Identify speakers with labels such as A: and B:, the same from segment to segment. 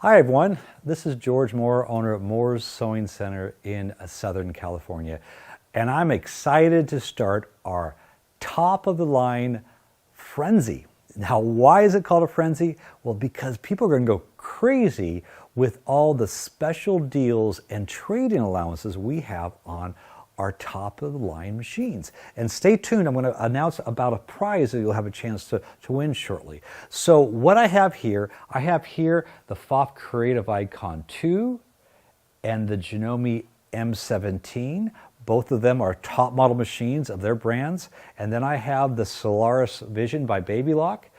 A: Hi everyone, this is George Moore, owner of Moore's Sewing Center in Southern California, and I'm excited to start our top of the line frenzy. Now, why is it called a frenzy? Well, because people are going to go crazy with all the special deals and trade-in allowances we have on our top of the line machines. And stay tuned, I'm going to announce about a prize that you'll have a chance to win shortly. So what I have here the Pfaff Creative Icon 2 and the Janome M17. Both of them are top model machines of their brands. And then I have the Solaris Vision by Babylock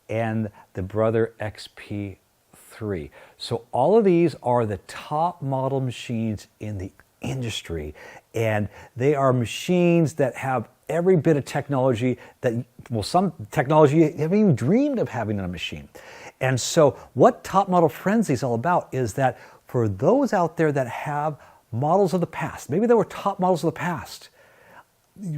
A: and the Brother XP3. So all of these are the top model machines in the industry, and they are machines that have every bit of technology that, well, some technology you haven't even dreamed of having in a machine. And so what Top Model Frenzy is all about is that for those out there that have models of the past, maybe they were top models of the past,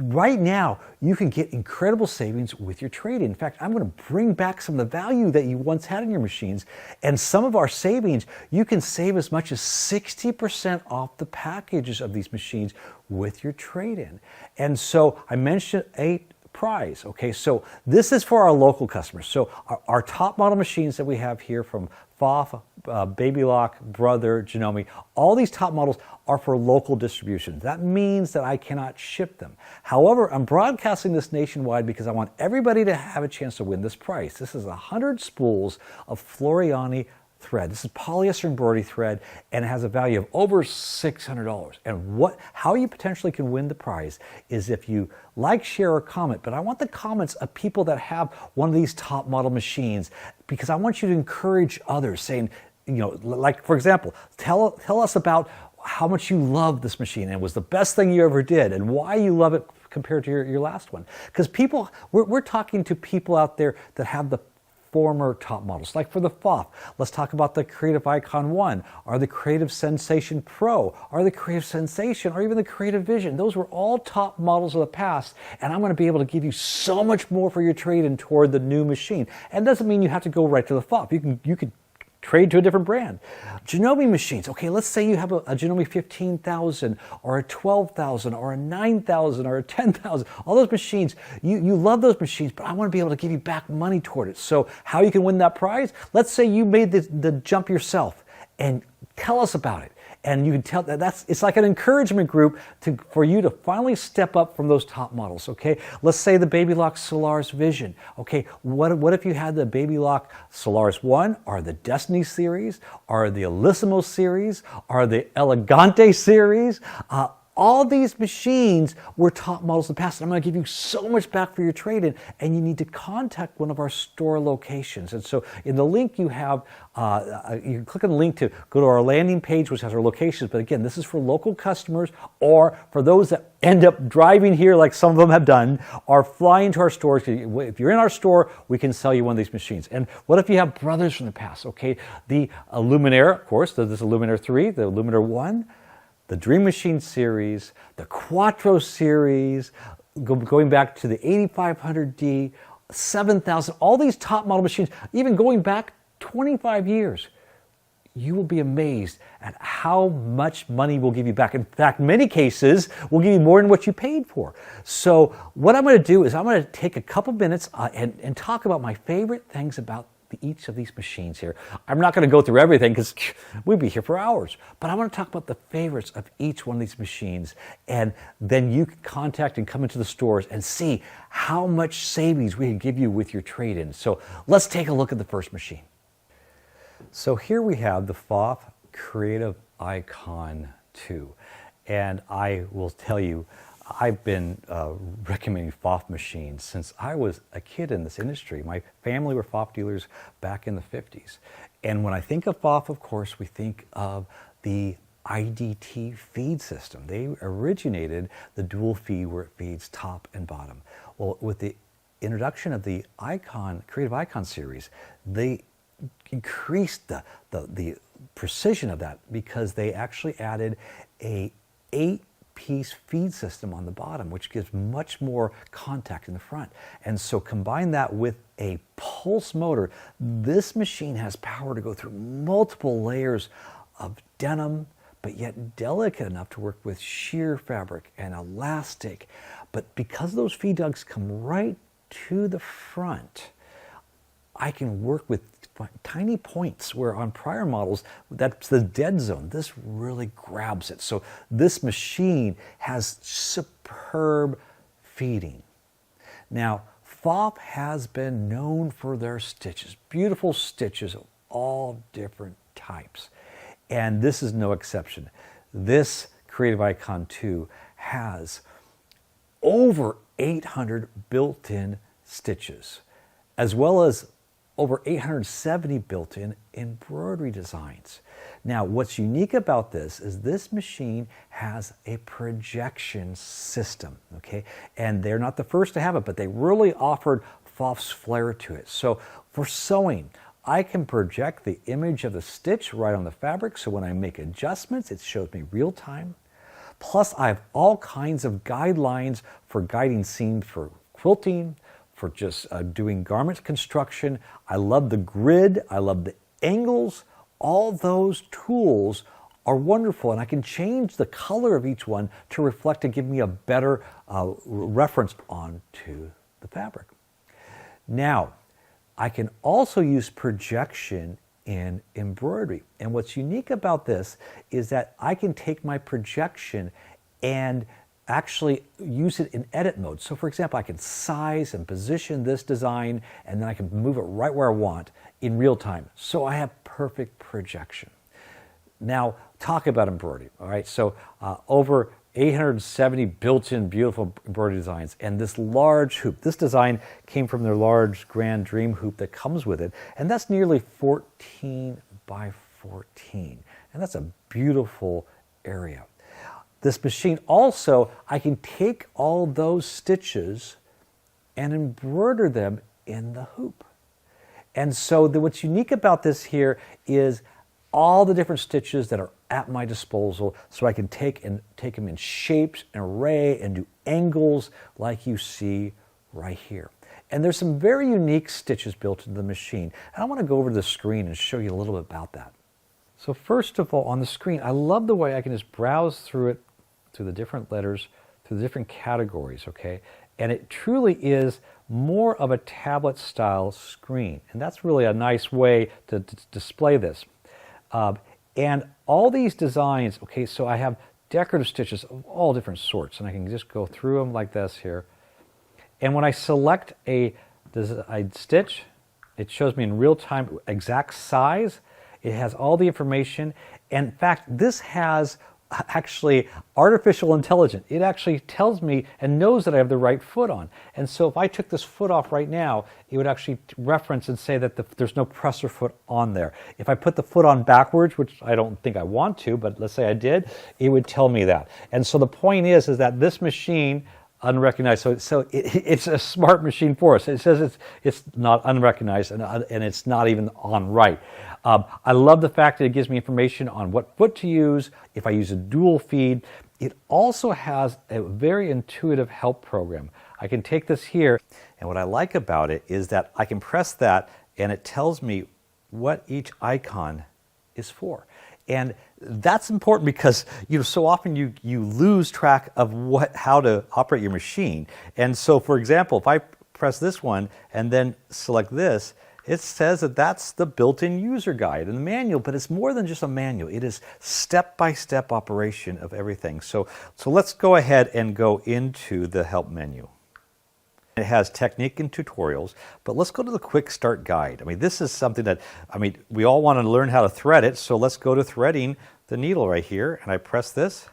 A: right now you can get incredible savings with your trade-in. In fact, I'm going to bring back some of the value that you once had in your machines, and some of our savings, you can save as much as 60% off the packages of these machines with your trade-in. And so I mentioned a prize. Okay, so this is for our local customers. So our top model machines that we have here from Pfaff, Babylock, Brother, Janome, all these top models are for local distribution. That means that I cannot ship them. However, I'm broadcasting this nationwide because I want everybody to have a chance to win this prize. This is 100 spools of Floriani Thread. This is polyester embroidery thread, and it has a value of over $600. And how you potentially can win the prize is if you like, share, or comment. But I want the comments of people that have one of these top model machines, because I want you to encourage others, saying, you know, like for example, tell us about how much you love this machine and it was the best thing you ever did and why you love it compared to your last one. Because people, we're talking to people out there that have the former top models. Like for the Pfaff, let's talk about the Creative Icon 1, or the Creative Sensation Pro, or the Creative Sensation, or even the Creative Vision. Those were all top models of the past, and I'm going to be able to give you so much more for your trade-in toward the new machine. And it doesn't mean you have to go right to the Pfaff. You could trade to a different brand. Janome machines. Okay, let's say you have a Janome 15,000 or a 12,000 or a 9,000 or a 10,000. All those machines, you love those machines, but I want to be able to give you back money toward it. So how you can win that prize? Let's say you made the jump yourself, and tell us about it. And you can tell it's like an encouragement group for you to finally step up from those top models. Okay, let's say the Babylock Solaris Vision. Okay, what if you had the Babylock Solaris 1, or the Destiny series, or the Elissimo series, or the Elegante series? All these machines were top models in the past. And I'm going to give you so much back for your trade-in, and you need to contact one of our store locations. And so in the link you have, you can click on the link to go to our landing page, which has our locations. But again, this is for local customers, or for those that end up driving here like some of them have done, or flying to our stores. If you're in our store, we can sell you one of these machines. And what if you have brothers from the past? Okay, the Luminaire, of course, this is Luminaire 3, the Luminaire 1, the Dream Machine series, the Quattro series, going back to the 8500D, 7000, all these top model machines, even going back 25 years. You will be amazed at how much money we'll give you back. In fact, in many cases, we'll give you more than what you paid for. So what I'm going to do is I'm going to take a couple minutes and talk about my favorite things about each of these machines here. I'm not going to go through everything because we'd be here for hours, but I want to talk about the favorites of each one of these machines, and then you can contact and come into the stores and see how much savings we can give you with your trade-in. So let's take a look at the first machine. So here we have the Pfaff Creative Icon 2, and I will tell you, I've been recommending Pfaff machines since I was a kid in this industry. My family were Pfaff dealers back in the 50s. And when I think of Pfaff, of course, we think of the IDT feed system. They originated the dual feed where it feeds top and bottom. Well, with the introduction of the Creative Icon series, they increased the precision of that, because they actually added a 8 piece feed system on the bottom, which gives much more contact in the front. And so combine that with a pulse motor, this machine has power to go through multiple layers of denim, but yet delicate enough to work with sheer fabric and elastic. But because those feed ducts come right to the front, I can work with tiny points where on prior models, that's the dead zone. This really grabs it. So this machine has superb feeding. Now, Pfaff has been known for their stitches, beautiful stitches of all different types. And this is no exception. This Creative Icon 2 has over 800 built-in stitches, as well as over 870 built-in embroidery designs. Now, what's unique about this is this machine has a projection system, okay? And they're not the first to have it, but they really offered Pfaff's flair to it. So for sewing, I can project the image of the stitch right on the fabric, so when I make adjustments, it shows me real time. Plus, I have all kinds of guidelines for guiding seams for quilting, for just doing garment construction. I love the grid, I love the angles. All those tools are wonderful, and I can change the color of each one to reflect and give me a better reference onto the fabric. Now, I can also use projection in embroidery. And what's unique about this is that I can take my projection and actually use it in edit mode. So for example, I can size and position this design, and then I can move it right where I want in real time. So I have perfect projection. Now, talk about embroidery, all right? So over 870 built-in beautiful embroidery designs, and this large hoop. This design came from their large Grand Dream hoop that comes with it, and that's nearly 14 by 14. And that's a beautiful area. This machine also, I can take all those stitches and embroider them in the hoop. And so what's unique about this here is all the different stitches that are at my disposal, so I can take them in shapes and array and do angles like you see right here. And there's some very unique stitches built into the machine. And I want to go over to the screen and show you a little bit about that. So first of all, on the screen, I love the way I can just browse through it, through the different letters, through the different categories, okay? And it truly is more of a tablet style screen. And that's really a nice way to display this. And all these designs, okay, so I have decorative stitches of all different sorts, and I can just go through them like this here. And when I select a stitch, it shows me in real time exact size. It has all the information. And in fact, this has actually artificial intelligence. It actually tells me and knows that I have the right foot on. And so if I took this foot off right now, it would actually reference and say that there's no presser foot on there. If I put the foot on backwards, which I don't think I want to, but let's say I did, it would tell me that. And so the point is that this machine, unrecognized, so it's a smart machine for us. It says it's not unrecognized, and it's not even on right. I love the fact that it gives me information on what foot to use if I use a dual feed. It also has a very intuitive help program. I can take this here, and what I like about it is that I can press that and it tells me what each icon is for. And that's important because so often you lose track of how to operate your machine. And so for example, if I press this one and then select this, it says that that's the built-in user guide and the manual, but it's more than just a manual. It is step-by-step operation of everything. So let's go ahead and go into the help menu. It has technique and tutorials, but let's go to the quick start guide. I mean, this is something that, we all want to learn how to thread it, so let's go to threading the needle right here, and I press this,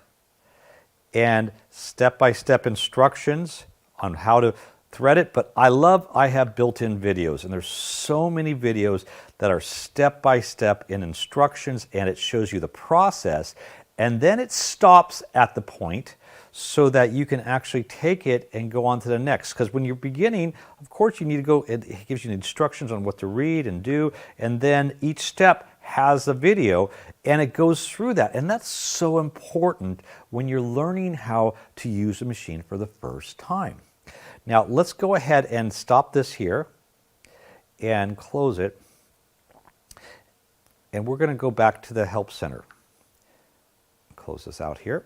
A: and step-by-step instructions on how to thread it. But I have built-in videos, and there's so many videos that are step-by-step in instructions, and it shows you the process, and then it stops at the point so that you can actually take it and go on to the next. Because when you're beginning, of course you need to go, it gives you instructions on what to read and do, and then each step has a video, and it goes through that. And that's so important when you're learning how to use a machine for the first time. Now, let's go ahead and stop this here and close it. And we're going to go back to the Help Center. Close this out here.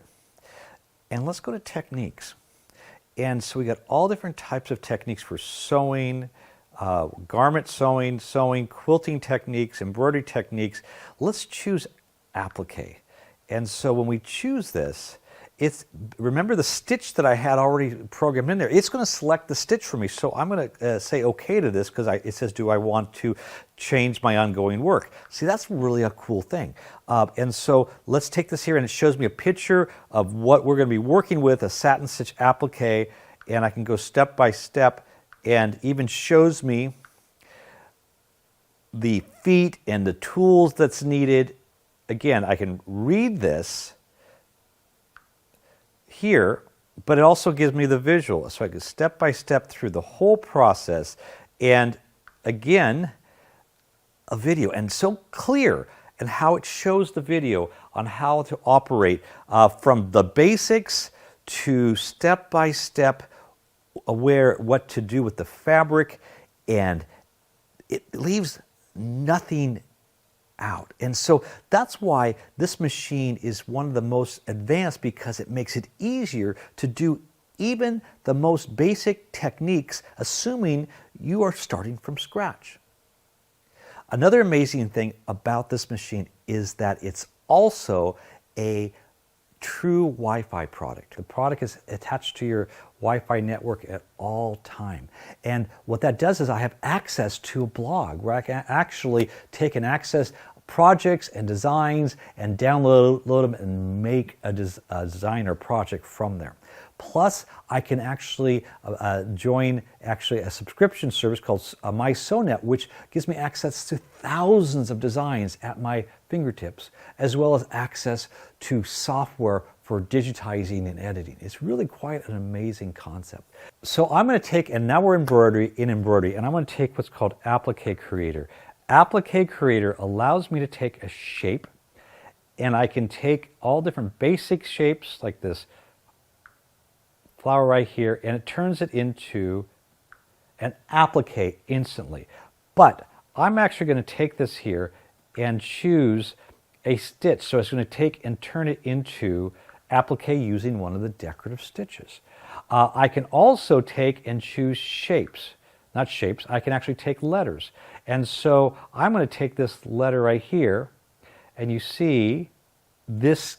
A: And let's go to techniques. And so we got all different types of techniques for sewing, garment sewing, quilting techniques, embroidery techniques. Let's choose applique. And so when we choose this, remember the stitch that I had already programmed in there. It's going to select the stitch for me. So I'm going to say OK to this because it says, do I want to change my ongoing work? See, that's really a cool thing. And so let's take this here, and it shows me a picture of what we're going to be working with, a satin stitch applique. And I can go step by step, and even shows me the feet and the tools that's needed. Again, I can read this here, but it also gives me the visual. So I can step by step through the whole process, and again, a video, and so clear, and how it shows the video on how to operate from the basics to step by step, what to do with the fabric, and it leaves nothing out. And so that's why this machine is one of the most advanced, because it makes it easier to do even the most basic techniques, assuming you are starting from scratch. Another amazing thing about this machine is that it's also a true Wi-Fi product. The product is attached to your Wi-Fi network at all time. And what that does is I have access to a blog where I can actually take and access projects and designs and download them and make a design or project from there. Plus, I can actually join a subscription service called MySewNet, which gives me access to thousands of designs at my fingertips, as well as access to software for digitizing and editing. It's really quite an amazing concept. So I'm going to take, and now we're in embroidery, and I'm going to take what's called Applique Creator. Applique Creator allows me to take a shape, and I can take all different basic shapes like this flower right here, and it turns it into an applique instantly. But I'm actually going to take this here and choose a stitch. So it's going to take and turn it into applique using one of the decorative stitches. I can also take and choose shapes. Not shapes, I can actually take letters. And so I'm going to take this letter right here, and you see this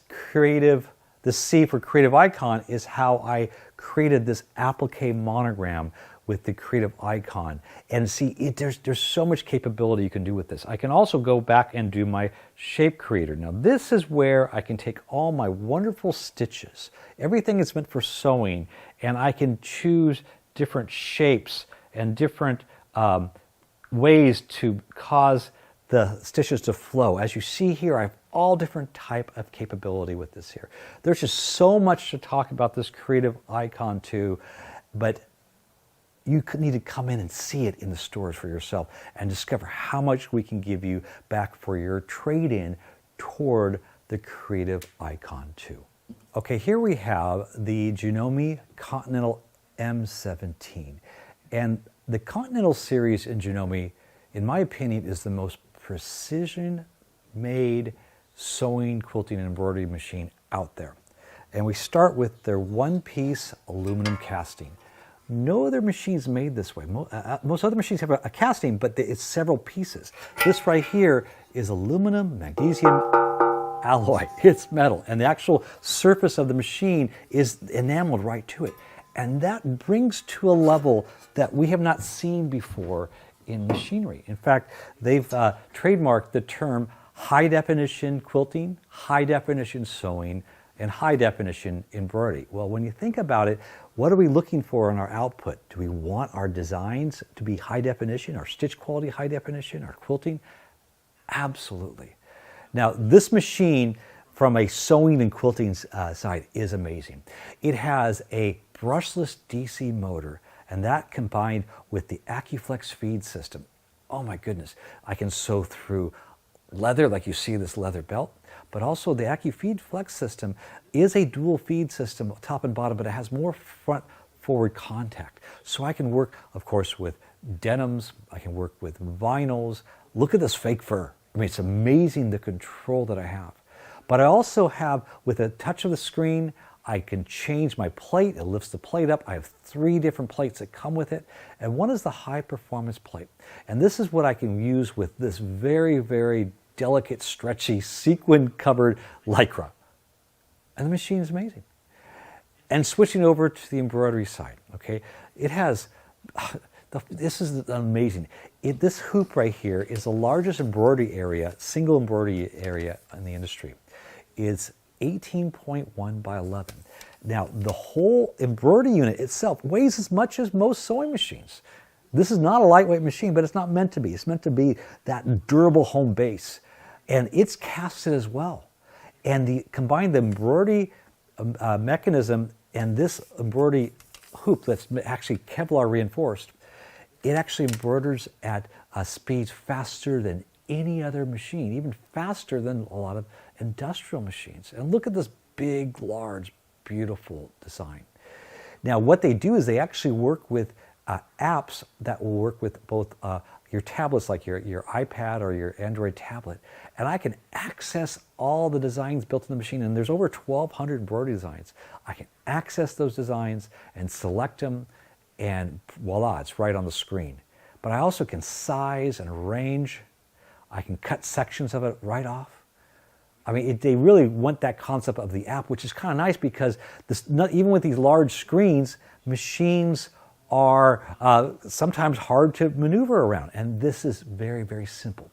A: C for creative icon is how I created this applique monogram with the creative icon. And see, there's so much capability you can do with this. I can also go back and do my shape creator. Now this is where I can take all my wonderful stitches, everything that's meant for sewing, and I can choose different shapes and different ways to cause the stitches to flow. As you see here, I have all different type of capability with this here. There's just so much to talk about this creative icon too, but you need to come in and see it in the stores for yourself and discover how much we can give you back for your trade-in toward the creative icon too. Okay, here we have the Janome Continental M17. And the Continental series in Janome, in my opinion, is the most precision-made sewing, quilting, and embroidery machine out there. And we start with their one-piece aluminum casting. No other machines made this way. Most other machines have a casting, but it's several pieces. This right here is aluminum, magnesium alloy. It's metal, and the actual surface of the machine is enameled right to it. And that brings to a level that we have not seen before in machinery. In fact, they've trademarked the term high definition quilting, high definition sewing, and high definition embroidery. Well, when you think about it, what are we looking for in our output? Do we want our designs to be high definition, our stitch quality high definition, our quilting? Absolutely. Now, this machine from a sewing and quilting side is amazing. It has a brushless DC motor, and that combined with the AccuFlex feed system. Oh my goodness, I can sew through leather, like you see this leather belt, but also the AccuFeed Flex system is a dual feed system, top and bottom, but it has more front forward contact. So I can work, of course, with denims, I can work with vinyls. Look at this fake fur. I mean, it's amazing the control that I have. But I also have, with a touch of the screen, I can change my plate. It lifts the plate up. I have 3 different plates that come with it. And one is the high performance plate. And this is what I can use with this very, very delicate, stretchy, sequin covered Lycra. And the machine is amazing. And switching over to the embroidery side, okay, it has, this is amazing. This hoop right here is the largest embroidery area, single embroidery area in the industry. It's 18.1 by 11. Now, the whole embroidery unit itself weighs as much as most sewing machines. This is not a lightweight machine, but it's not meant to be. It's meant to be that durable home base. And it's casted as well. And combine the embroidery mechanism and this embroidery hoop that's actually Kevlar reinforced, it actually embroiders at speeds faster than any other machine, even faster than a lot of industrial machines. And look at this big, large, beautiful design. Now, what they do is they actually work with apps that will work with both your tablets, like your iPad or your Android tablet. And I can access all the designs built in the machine. And there's over 1,200 embroidery designs. I can access those designs and select them, and voila, it's right on the screen. But I also can size and arrange. I can cut sections of it right off. I mean, they really want that concept of the app, which is kind of nice because even with these large screens, machines are sometimes hard to maneuver around. And this is very, very simple.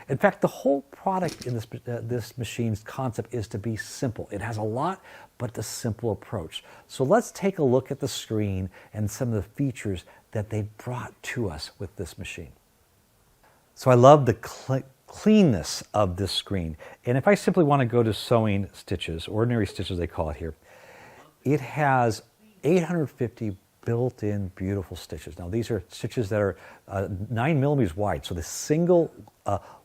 A: In fact, the whole product in this machine's concept is to be simple. It has a lot, but the simple approach. So let's take a look at the screen and some of the features that they brought to us with this machine. So I love the cleanness of this screen. And if I simply want to go to sewing stitches, ordinary stitches they call it here, it has 850 built-in beautiful stitches. Now these are stitches that are 9 millimeters wide, so the single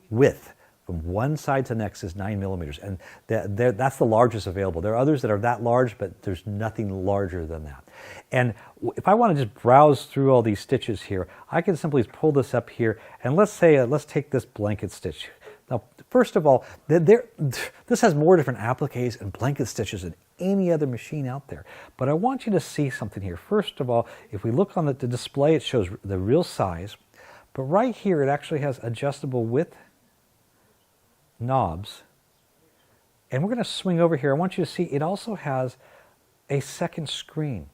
A: width from one side to the next is 9 millimeters, and that's the largest available. There are others that are that large, but there's nothing larger than that. And if I want to just browse through all these stitches here, I can simply pull this up here, and let's take this blanket stitch. Now, first of all, this has more different appliques and blanket stitches than any other machine out there. But I want you to see something here. First of all, if we look on the display, it shows the real size. But right here, it actually has adjustable width knobs. And we're going to swing over here. I want you to see it also has a second screen.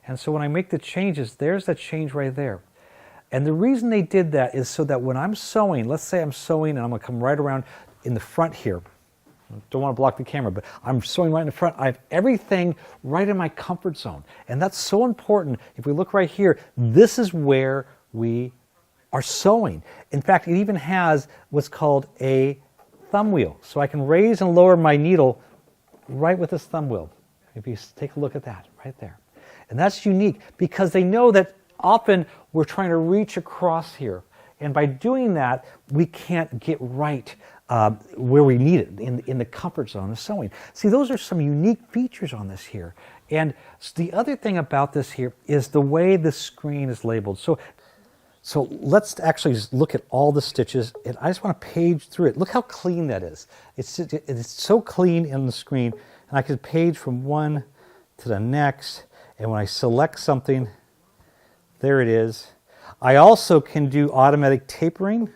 A: And so when I make the changes, there's that change right there. And the reason they did that is so that when I'm sewing, let's say I'm sewing and I'm going to come right around in the front here. Don't want to block the camera, but I'm sewing right in the front. I have everything right in my comfort zone. And that's so important. If we look right here, this is where we are sewing. In fact, it even has what's called a thumb wheel. So I can raise and lower my needle right with this thumb wheel. If you take a look at that right there. And that's unique because they know that often we're trying to reach across here. And by doing that, we can't get right where we need it, in the comfort zone of sewing. See, those are some unique features on this here. And the other thing about this here is the way the screen is labeled. So let's actually just look at all the stitches, and I just want to page through it. Look how clean that is. It's so clean in the screen, and I can page from one to the next, and when I select something, there it is. I also can do automatic tapering,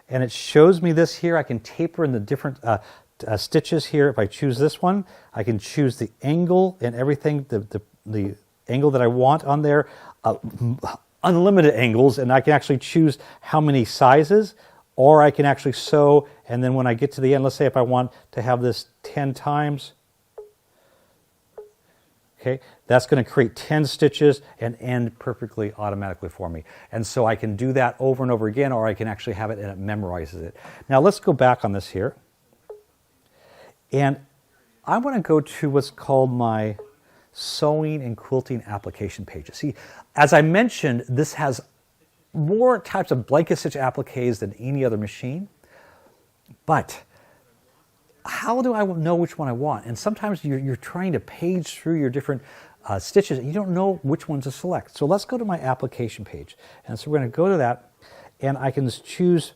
A: and it shows me this here. I can taper in the different stitches here. If I choose this one, I can choose the angle and everything, the angle that I want on there, unlimited angles, and I can actually choose how many sizes, or I can actually sew, and then when I get to the end, let's say if I want to have this 10 times, okay, that's going to create 10 stitches and end perfectly automatically for me. And so I can do that over and over again, or I can actually have it and it memorizes it. Now let's go back on this here. And I want to go to what's called my sewing and quilting application pages. See, as I mentioned, this has more types of blanket stitch appliques than any other machine. But how do I know which one I want? And sometimes you're trying to page through your different stitches and you don't know which one to select. So let's go to my application page. And so we're going to go to that, and I can just choose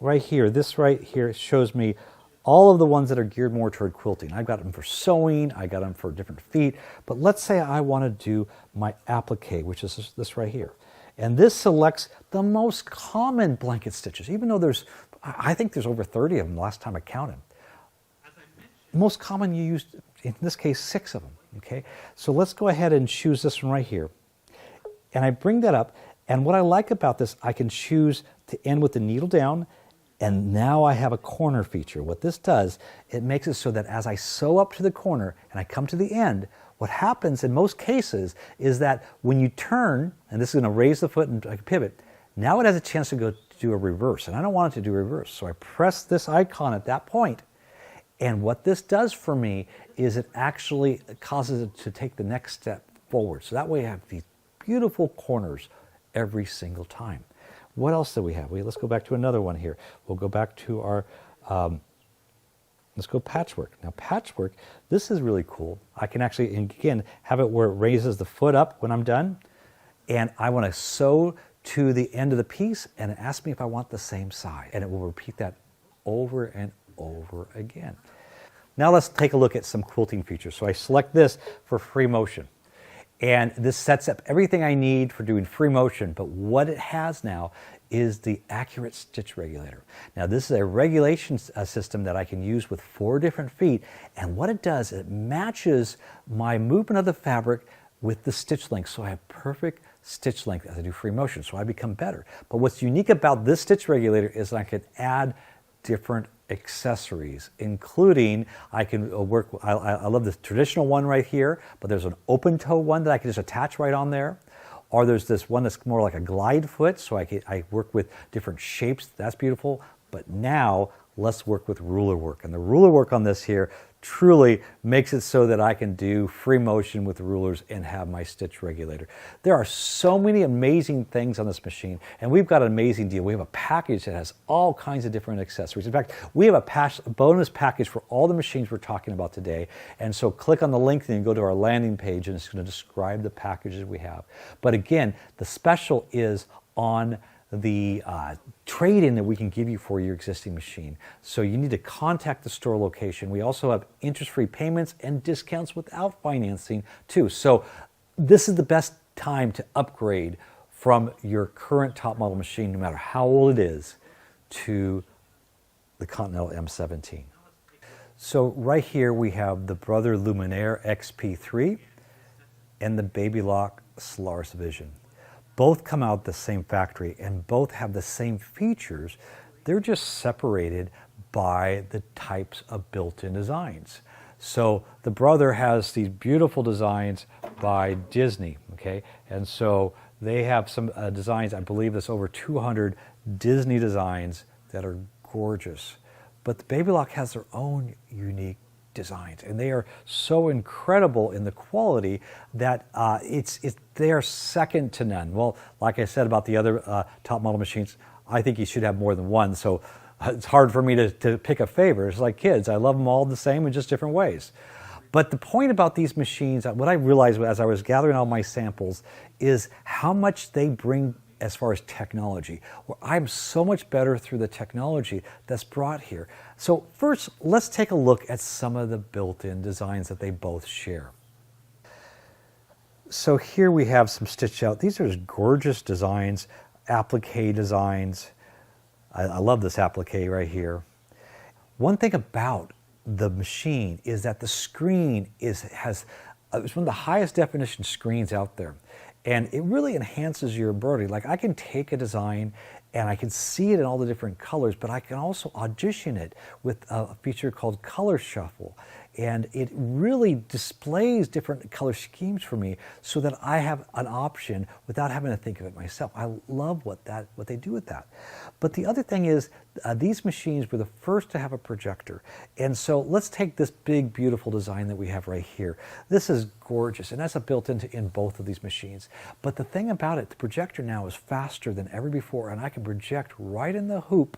A: right here. This right here shows me all of the ones that are geared more toward quilting. I've got them for sewing, I got them for different feet, but let's say I want to do my applique, which is this right here. And this selects the most common blanket stitches, even though I think there's over 30 of them last time I counted. Most common, you use, in this case, 6 of them, okay? So let's go ahead and choose this one right here. And I bring that up, and what I like about this, I can choose to end with the needle down, and now I have a corner feature. What this does, it makes it so that as I sew up to the corner and I come to the end, what happens in most cases is that when you turn, and this is going to raise the foot and pivot, now it has a chance to go to do a reverse, and I don't want it to do a reverse. So I press this icon at that point, and what this does for me is it actually causes it to take the next step forward. So that way I have these beautiful corners every single time. What else do we have? Let's go back to another one here. We'll go back to our, let's go patchwork. Now patchwork, this is really cool. I can actually, again, have it where it raises the foot up when I'm done. And I want to sew to the end of the piece, and it asks me if I want the same side. And it will repeat that over and over again. Now let's take a look at some quilting features. So I select this for free motion. And this sets up everything I need for doing free motion, but what it has now is the accurate stitch regulator. Now this is a regulation system that I can use with 4 different feet, and what it does, it matches my movement of the fabric with the stitch length, so I have perfect stitch length as I do free motion, so I become better. But what's unique about this stitch regulator is I can add different accessories, including I can work, I love the traditional one right here, but there's an open toe one that I can just attach right on there. Or there's this one that's more like a glide foot, so I work with different shapes. That's beautiful. But now let's work with ruler work. And the ruler work on this here truly makes it so that I can do free motion with rulers and have my stitch regulator. There are so many amazing things on this machine, and we've got an amazing deal. We have a package that has all kinds of different accessories. In fact, we have a bonus package for all the machines we're talking about today, and so click on the link and you go to our landing page, and it's going to describe the packages we have. But again, the special is on the trade-in that we can give you for your existing machine. So you need to contact the store location. We also have interest-free payments and discounts without financing too. So this is the best time to upgrade from your current top model machine, no matter how old it is, to the Continental M17. So right here we have the Brother Luminaire XP3 and the Baby Lock Solaris Vision. Both come out the same factory and both have the same features. They're just separated by the types of built-in designs. So the Brother has these beautiful designs by Disney, okay? And so they have some designs, I believe there's over 200 Disney designs that are gorgeous. But the Baby Lock has their own unique designs, and they are so incredible in the quality that they are second to none. Well, like I said about the other top model machines, I think you should have more than one, so it's hard for me to pick a favorite. It's like kids, I love them all the same in just different ways. But the point about these machines, what I realized as I was gathering all my samples, is how much they bring as far as technology. Well, I'm so much better through the technology that's brought here. So first, let's take a look at some of the built-in designs that they both share. So here we have some stitched out. These are gorgeous designs, applique designs. I love this applique right here. One thing about the machine is that the screen it's one of the highest definition screens out there. And it really enhances your ability. Like I can take a design and I can see it in all the different colors, but I can also audition it with a feature called Color Shuffle. And it really displays different color schemes for me so that I have an option without having to think of it myself. I love what they do with that. But the other thing is, these machines were the first to have a projector. And so let's take this big, beautiful design that we have right here. This is gorgeous, and that's built in both of these machines. But the thing about it, the projector now is faster than ever before, and I can project right in the hoop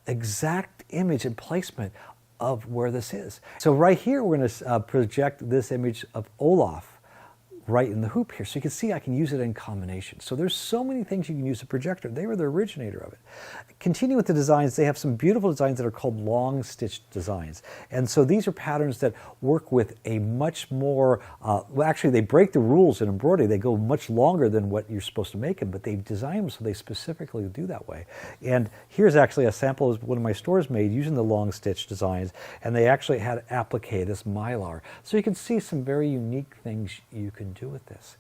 A: exact image and placement of where this is. So right here, we're going to project this image of Olaf right in the hoop here. So you can see I can use it in combination. So there's so many things you can use a projector. They were the originator of it. Continue with the designs. They have some beautiful designs that are called long stitch designs. And so these are patterns that work with a much more, well actually they break the rules in embroidery. They go much longer than what you're supposed to make them, but they design them so they specifically do that way. And here's actually a sample of one of my stores made using the long stitch designs, and they actually had applique, this mylar. So you can see some very unique things you can do with this.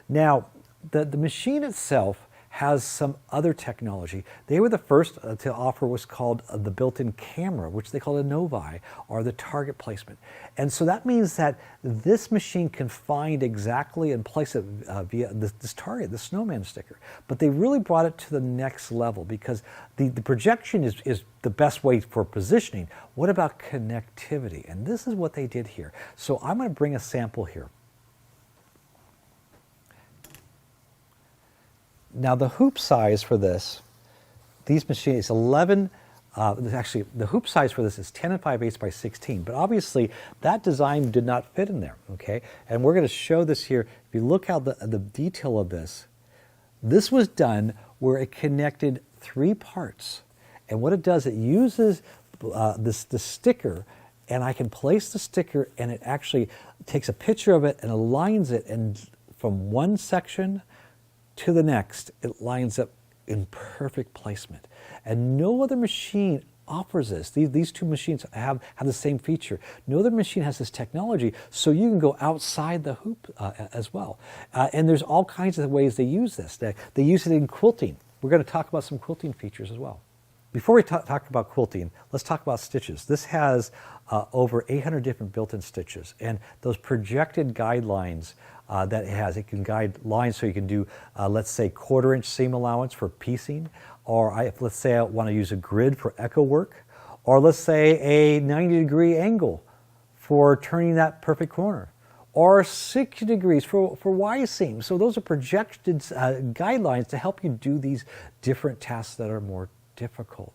A: Now, the machine itself has some other technology. They were the first to offer what's called the built-in camera, which they call a Novi, or the target placement. And so that means that this machine can find exactly and place it via this target, the snowman sticker. But they really brought it to the next level because the projection is the best way for positioning. What about connectivity? And this is what they did here. So I'm going to bring a sample here. Now the hoop size for this, these machines, 11, actually the hoop size for this is 10 5/8 by 16, but obviously that design did not fit in there, okay? And we're going to show this here. If you look at the detail of this, this was done where it connected 3 parts. And what it does, it uses the sticker, and I can place the sticker and it actually takes a picture of it and aligns it, and from one section to the next, it lines up in perfect placement. And no other machine offers this. These two machines have the same feature. No other machine has this technology, so you can go outside the hoop as well. And there's all kinds of ways they use this. They use it in quilting. We're going to talk about some quilting features as well. Before we talk about quilting, let's talk about stitches. This has over 800 different built-in stitches, and those projected guidelines that it has. It can guide lines so you can do, let's say, 1/4 inch seam allowance for piecing, or let's say I want to use a grid for echo work, or let's say a 90-degree angle for turning that perfect corner, or 60 degrees for Y seam. So those are projected guidelines to help you do these different tasks that are more difficult.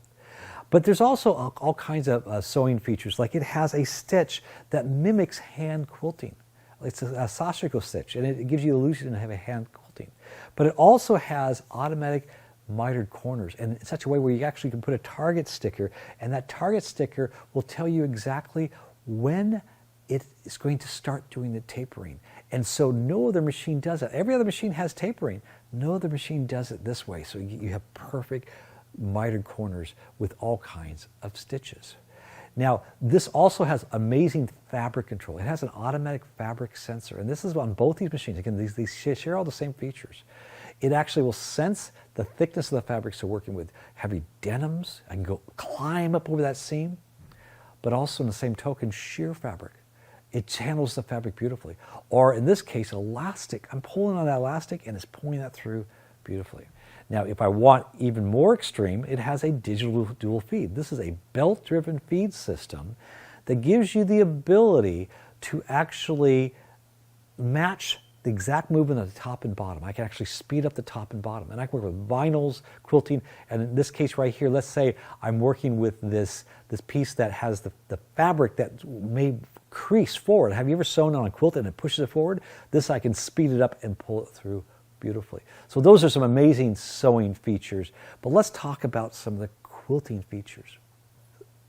A: But there's also all kinds of sewing features, like it has a stitch that mimics hand quilting. It's a sashiko stitch, and it gives you the illusion of having hand quilting. But it also has automatic mitered corners, and in such a way where you actually can put a target sticker, and that target sticker will tell you exactly when it is going to start doing the tapering. And so no other machine does it. Every other machine has tapering. No other machine does it this way. So you have perfect mitered corners with all kinds of stitches. Now, this also has amazing fabric control. It has an automatic fabric sensor, and this is on both these machines. Again, these share all the same features. It actually will sense the thickness of the fabric, so working with heavy denims, I can go climb up over that seam, but also in the same token, sheer fabric. It handles the fabric beautifully. Or in this case, elastic. I'm pulling on that elastic, and it's pulling that through beautifully. Now, if I want even more extreme, it has a digital dual feed. This is a belt-driven feed system that gives you the ability to actually match the exact movement of the top and bottom. I can actually speed up the top and bottom. And I can work with vinyls, quilting, and in this case right here, let's say I'm working with this piece that has the fabric that may crease forward. Have you ever sewn on a quilt and it pushes it forward? This I can speed it up and pull it through beautifully. So those are some amazing sewing features, but let's talk about some of the quilting features.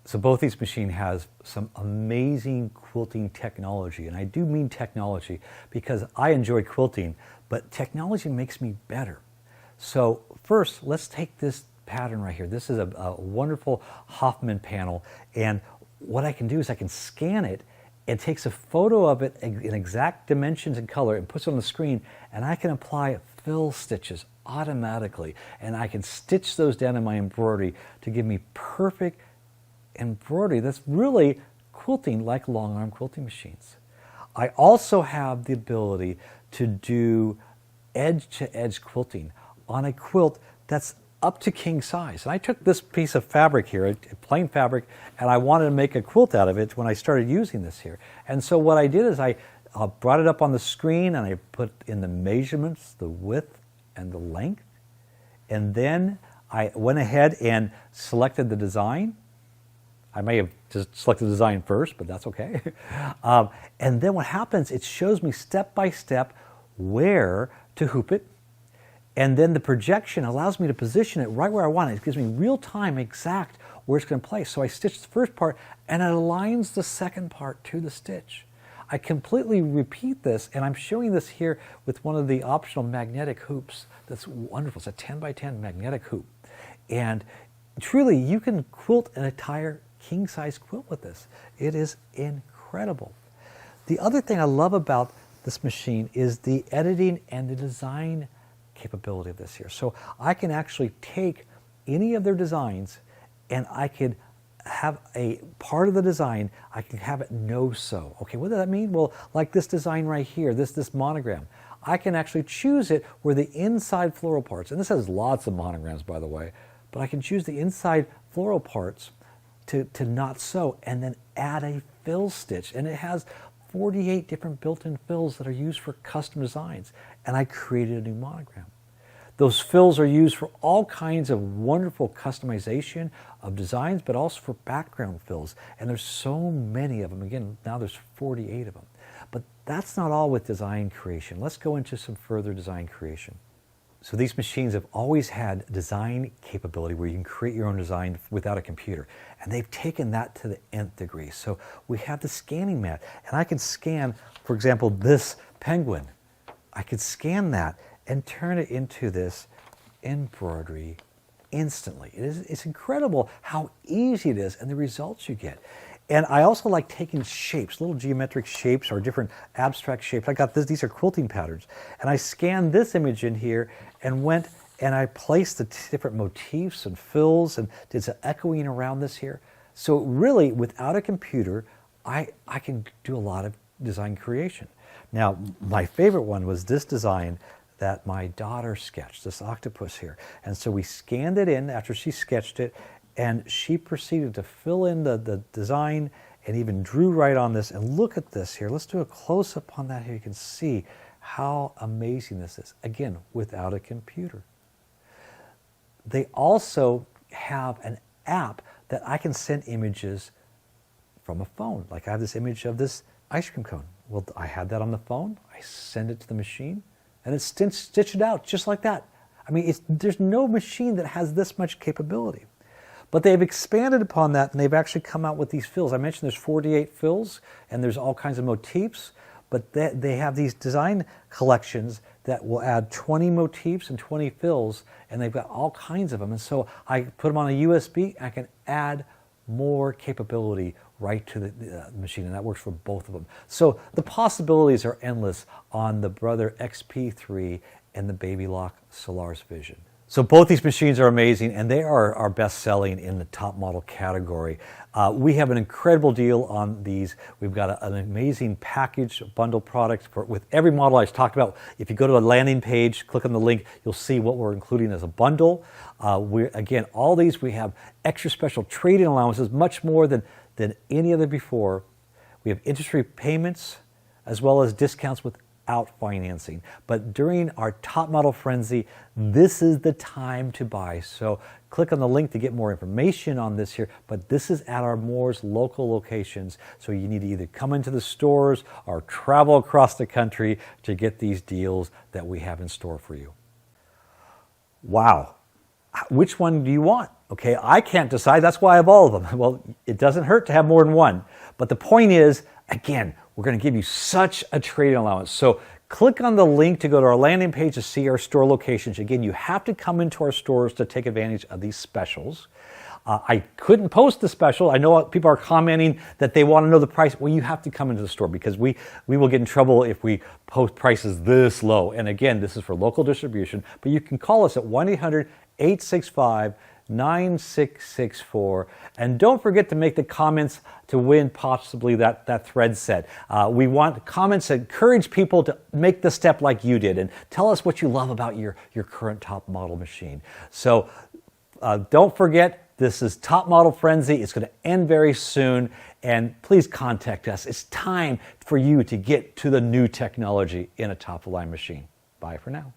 A: So both these machines has some amazing quilting technology, and I do mean technology because I enjoy quilting, but technology makes me better. So first, let's take this pattern right here. This is a wonderful Hoffman panel, and what I can do is I can scan it. It takes a photo of it in exact dimensions and color and puts it on the screen, and I can apply fill stitches automatically, and I can stitch those down in my embroidery to give me perfect embroidery that's really quilting like long arm quilting machines. I also have the ability to do edge to edge quilting on a quilt that's up to king size. And I took this piece of fabric here, a plain fabric, and I wanted to make a quilt out of it when I started using this here. And so what I did is I brought it up on the screen and I put in the measurements, the width and the length. And then I went ahead and selected the design. I may have just selected design first, but that's okay. And then what happens, it shows me step by step where to hoop it. And then the projection allows me to position it right where I want it. It gives me real time exact where it's going to place. So I stitch the first part and it aligns the second part to the stitch. I completely repeat this, and I'm showing this here with one of the optional magnetic hoops. That's wonderful. It's a 10 by 10 magnetic hoop. And truly, you can quilt an entire king-size quilt with this. It is incredible. The other thing I love about this machine is the editing and the design capability of this here. So I can actually take any of their designs and I could have a part of the design, I can have it no sew. Okay, what does that mean? Well, like this design right here, this monogram, I can actually choose it where the inside floral parts, and this has lots of monograms by the way, but I can choose the inside floral parts to not sew and then add a fill stitch. And it has 48 different built-in fills that are used for custom designs. And I created a new monogram. Those fills are used for all kinds of wonderful customization of designs, but also for background fills. And there's so many of them. Again, now there's 48 of them. But that's not all with design creation. Let's go into some further design creation. So these machines have always had design capability where you can create your own design without a computer. And they've taken that to the nth degree. So we have the scanning mat. And I can scan, for example, this penguin. I could scan that and turn it into this embroidery instantly. It's incredible how easy it is and the results you get. And I also like taking shapes, little geometric shapes or different abstract shapes. I got this, these are quilting patterns. And I scanned this image in here and went and I placed the different motifs and fills and did some echoing around this here. So really, without a computer, I can do a lot of design creation. Now, my favorite one was this design that my daughter sketched, this octopus here. And so we scanned it in after she sketched it, and she proceeded to fill in the design and even drew right on this. And look at this here. Let's do a close-up on that here. You can see how amazing this is. Again, without a computer. They also have an app that I can send images from a phone. Like I have this image of this ice cream cone. Well, I had that on the phone. I send it to the machine. And it's stitched it out just like that. I mean, there's no machine that has this much capability. But they've expanded upon that, and they've actually come out with these fills. I mentioned there's 48 fills, and there's all kinds of motifs, but they have these design collections that will add 20 motifs and 20 fills, and they've got all kinds of them. And so I put them on a USB, I can add more capability right to the machine, and that works for both of them. So the possibilities are endless on the Brother XP3 and the Baby Lock Solaris Vision. So both these machines are amazing, and they are our best selling in the top model category. We have an incredible deal on these. We've got an amazing package bundle product with every model I just talked about. If you go to a landing page, click on the link, you'll see what we're including as a bundle. Again, all these, we have extra special trade-in allowances, much more than any other before. We have interest-free payments as well as discounts without financing. But during our top model frenzy, this is the time to buy. So click on the link to get more information on this here. But this is at our Moore's local locations. So you need to either come into the stores or travel across the country to get these deals that we have in store for you. Wow. Which one do you want? Okay, I can't decide. That's why I have all of them. Well, it doesn't hurt to have more than one. But the point is, again, we're going to give you such a trade-in allowance. So click on the link to go to our landing page to see our store locations. Again, you have to come into our stores to take advantage of these specials. I couldn't post the special. I know people are commenting that they want to know the price. Well, you have to come into the store because we will get in trouble if we post prices this low. And again, this is for local distribution, but you can call us at 1-800-865-9664. And don't forget to make the comments to win possibly that thread set. We want comments that encourage people to make the step like you did and tell us what you love about your current top model machine. So don't forget, this is Top Model Frenzy. It's going to end very soon. And please contact us. It's time for you to get to the new technology in a top-of-the-line machine. Bye for now.